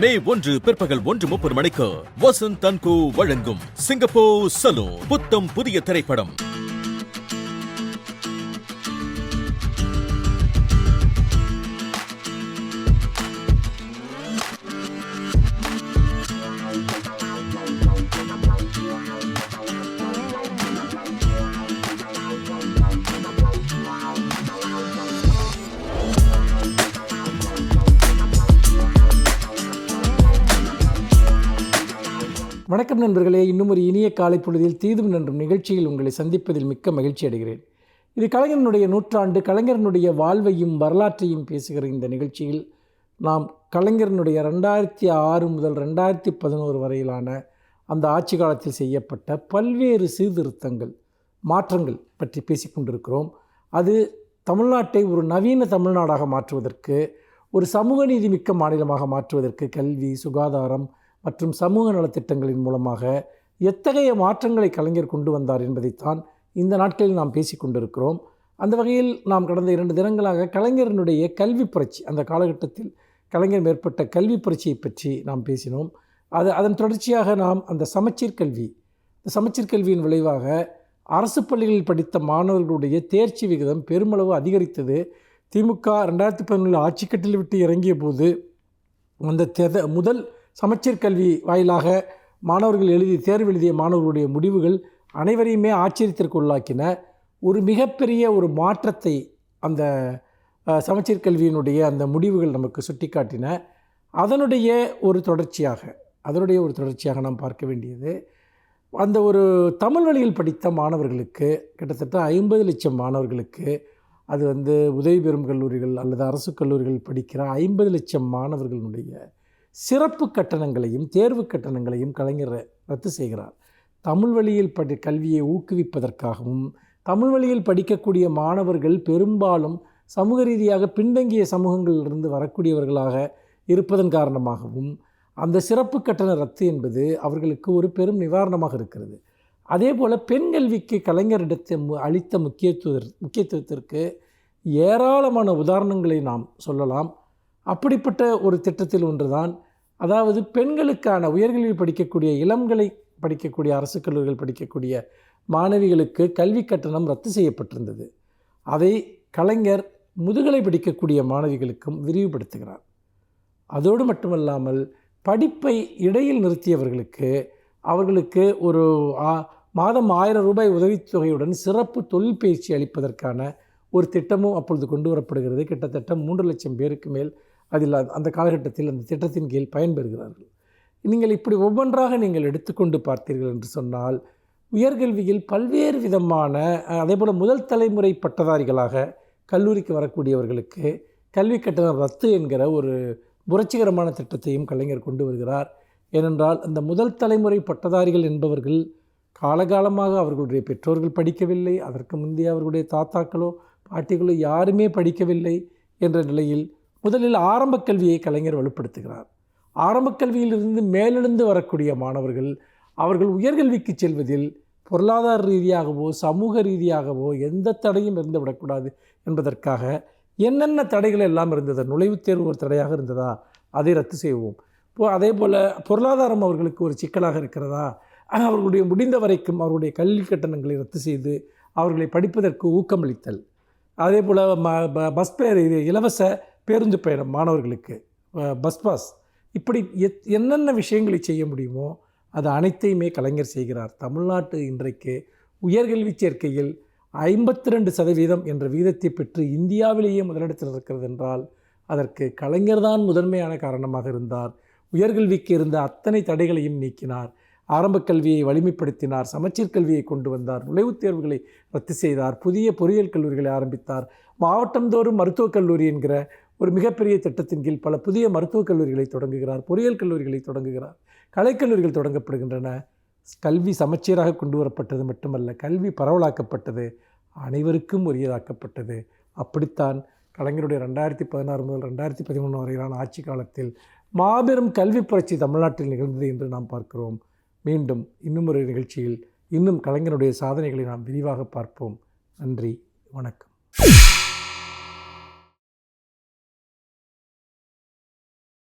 மே 1 பிற்பகல் 1:30 மணிக்கு வசந்த் தன்கோ வழங்கும் சிங்கப்பூர் சலூன் புத்தம் புதிய திரைப்படம். வணக்கம் நண்பர்களே, இன்னும் ஒரு இனிய காலை பொழுதில் தீதும் நன்றும் நிகழ்ச்சியில் உங்களை சந்திப்பதில் மிக்க மகிழ்ச்சி அடைகிறேன். இது கலைஞரனுடைய நூற்றாண்டு, கலைஞரனுடைய வாழ்வையும் வரலாற்றையும் பேசுகிற இந்த நிகழ்ச்சியில் நாம் கலைஞரனுடைய 2006 முதல் 2011 வரையிலான அந்த ஆட்சி காலத்தில் செய்யப்பட்ட பல்வேறு சீர்திருத்தங்கள், மாற்றங்கள் பற்றி பேசிக்கொண்டிருக்கிறோம். அது தமிழ்நாட்டை ஒரு நவீன தமிழ்நாடாக மாற்றுவதற்கு, ஒரு சமூக நீதி மிக்க மாநிலமாக மாற்றுவதற்கு கல்வி, சுகாதாரம் மற்றும் சமூக நலத்திட்டங்களின் மூலமாக எத்தகைய மாற்றங்களை கலைஞர் கொண்டு வந்தார் என்பதைத்தான் இந்த நாட்களில் நாம் பேசி கொண்டிருக்கிறோம். அந்த வகையில் நாம் கடந்த 2 தினங்களாக கலைஞரனுடைய கல்வி புரட்சி, அந்த காலகட்டத்தில் கலைஞர் மேற்பட்ட கல்வி புரட்சியை பற்றி நாம் பேசினோம். அதன் தொடர்ச்சியாக நாம் அந்த சமச்சீர் கல்வியின் விளைவாக அரசு பள்ளிகளில் படித்த மாணவர்களுடைய தேர்ச்சி விகிதம் பெருமளவு அதிகரித்தது. திமுக 2011 ஆட்சிக்கட்டில் விட்டு இறங்கிய போது அந்த முதல் சமச்சீர் கல்வி வாயிலாக மாணவர்கள் தேர்வு எழுதிய மாணவர்களுடைய முடிவுகள் அனைவரையுமே ஆச்சரியத்திற்கு உள்ளாக்கின. ஒரு மிகப்பெரிய ஒரு மாற்றத்தை அந்த சமச்சீர் கல்வியினுடைய அந்த முடிவுகள் நமக்கு சுட்டிக்காட்டின. அதனுடைய ஒரு தொடர்ச்சியாக நாம் பார்க்க வேண்டியது, அந்த ஒரு தமிழ் வழியில் படித்த மாணவர்களுக்கு கிட்டத்தட்ட 50 லட்சம் மாணவர்களுக்கு, அது உதவி பெறும் கல்லூரிகள் அல்லது அரசு கல்லூரிகள் படிக்கிற 50 லட்சம் மாணவர்களுடைய சிறப்பு கட்டணங்களையும் தேர்வு கட்டணங்களையும் கலைஞர் ரத்து செய்கிறார். தமிழ் வழியில் கல்வியை ஊக்குவிப்பதற்காகவும், தமிழ் வழியில் படிக்கக்கூடிய மாணவர்கள் பெரும்பாலும் சமூக ரீதியாக பின்தங்கிய சமூகங்களிலிருந்து வரக்கூடியவர்களாக இருப்பதன் காரணமாகவும் அந்த சிறப்பு கட்டண ரத்து என்பது அவர்களுக்கு ஒரு பெரும் நிவாரணமாக இருக்கிறது. அதே போல் பெண் கல்விக்கு கலைஞரிடத்தை அளித்த முக்கியத்துவத்திற்கு ஏராளமான உதாரணங்களை நாம் சொல்லலாம். அப்படிப்பட்ட ஒரு திட்டத்தில் ஒன்றுதான், அதாவது பெண்களுக்கான உயர்கல்வி படிக்கக்கூடிய இளங்கலை படிக்கக்கூடிய அரசு கல்லூரிகள் படிக்கக்கூடிய மாணவிகளுக்கு கல்வி கட்டணம் ரத்து செய்யப்பட்டிருந்தது. அதை கலைஞர் முதுகலை படிக்கக்கூடிய மாணவிகளுக்கும் விரிவுபடுத்துகிறார். அதோடு மட்டுமல்லாமல் படிப்பை இடையில் நிறுத்தியவர்களுக்கு அவர்களுக்கு ஒரு மாதம் 1000 ரூபாய் உதவித்தொகையுடன் சிறப்பு தொழில் பயிற்சி அளிப்பதற்கான ஒரு திட்டமும் அப்பொழுது கொண்டு வரப்படுகிறது. கிட்டத்தட்ட 3 லட்சம் பேருக்கு மேல் அதில் அந்த காலகட்டத்தில் அந்த திட்டத்தின் கீழ் பயன்பெறுகிறார்கள். நீங்கள் இப்படி ஒவ்வொன்றாக நீங்கள் எடுத்துக்கொண்டு பார்த்தீர்கள் என்று சொன்னால், உயர்கல்வியில் பல்வேறு விதமான, அதேபோல் முதல் தலைமுறை பட்டதாரிகளாக கல்லூரிக்கு வரக்கூடியவர்களுக்கு கல்வி கட்டணம் ரத்து என்கிற ஒரு புரட்சிகரமான திட்டத்தையும் கலைஞர் கொண்டு வருகிறார். ஏனென்றால் அந்த முதல் தலைமுறை பட்டதாரிகள் என்பவர்கள் காலகாலமாக அவர்களுடைய பெற்றோர்கள் படிக்கவில்லை, அதற்கு முந்தைய அவர்களுடைய தாத்தாக்களோ பாட்டிகளோ யாருமே படிக்கவில்லை என்ற நிலையில் முதலில் ஆரம்ப கல்வியை கலைஞர் வலுப்படுத்துகிறார். ஆரம்ப கல்வியிலிருந்து மேலெழுந்து வரக்கூடிய மாணவர்கள் அவர்கள் உயர்கல்விக்கு செல்வதில் பொருளாதார ரீதியாகவோ சமூக ரீதியாகவோ எந்த தடையும் இருந்துவிடக்கூடாது என்பதற்காக என்னென்ன தடைகள் எல்லாம் இருந்தது, நுழைவுத் தேர்வு ஒரு தடையாக இருந்ததா, அதை ரத்து செய்வோம். அதே போல் பொருளாதாரம் அவர்களுக்கு ஒரு சிக்கலாக இருக்கிறதா, அவர்களுடைய முடிந்த வரைக்கும் அவர்களுடைய கல்வி கட்டணங்களை ரத்து செய்து அவர்களை படிப்பதற்கு ஊக்கமளித்தல். அதே போல் பஸ் இலவச பேருந்து பயணம் மாணவர்களுக்கு, பஸ் பாஸ், இப்படி என்னென்ன விஷயங்களை செய்ய முடியுமோ அது அனைத்தையுமே கலைஞர் செய்கிறார். தமிழ்நாட்டு இன்றைக்கு உயர்கல்வி சேர்க்கையில் 52% என்ற வீதத்தை பெற்று இந்தியாவிலேயே முதலிடத்தில் இருக்கிறது என்றால் அதற்கு கலைஞர் தான் முதன்மையான காரணமாக இருந்தார். உயர்கல்விக்கு இருந்த அத்தனை தடைகளையும் நீக்கினார். ஆரம்ப கல்வியை வலிமைப்படுத்தினார், சமச்சீர் கல்வியை கொண்டு வந்தார், நுழைவுத் தேர்வுகளை ரத்து செய்தார், புதிய பொறியியல் கல்லூரிகளை ஆரம்பித்தார், மாவட்டந்தோறும் மருத்துவக் கல்லூரி என்கிற ஒரு மிகப்பெரிய திட்டத்தின் கீழ் பல புதிய மருத்துவக் கல்லூரிகளை தொடங்குகிறார், பொறியியல் கல்லூரிகளை தொடங்குகிறார், கலைக்கல்லூரிகள் தொடங்கப்படுகின்றன. கல்வி சமச்சீராக கொண்டு வரப்பட்டது மட்டுமல்ல, கல்வி பரவலாக்கப்பட்டது, அனைவருக்கும் உரியதாக்கப்பட்டது. அப்படித்தான் கலைஞருடைய 2016 முதல் 2013 வரையிலான ஆட்சி காலத்தில் மாபெரும் கல்வி புரட்சி தமிழ்நாட்டில் நிகழ்ந்தது என்று நாம் பார்க்கிறோம். மீண்டும் இன்னும் ஒரு நிகழ்ச்சியில் இன்னும் கலைஞருடைய சாதனைகளை நாம் விரிவாக பார்ப்போம். நன்றி, வணக்கம்.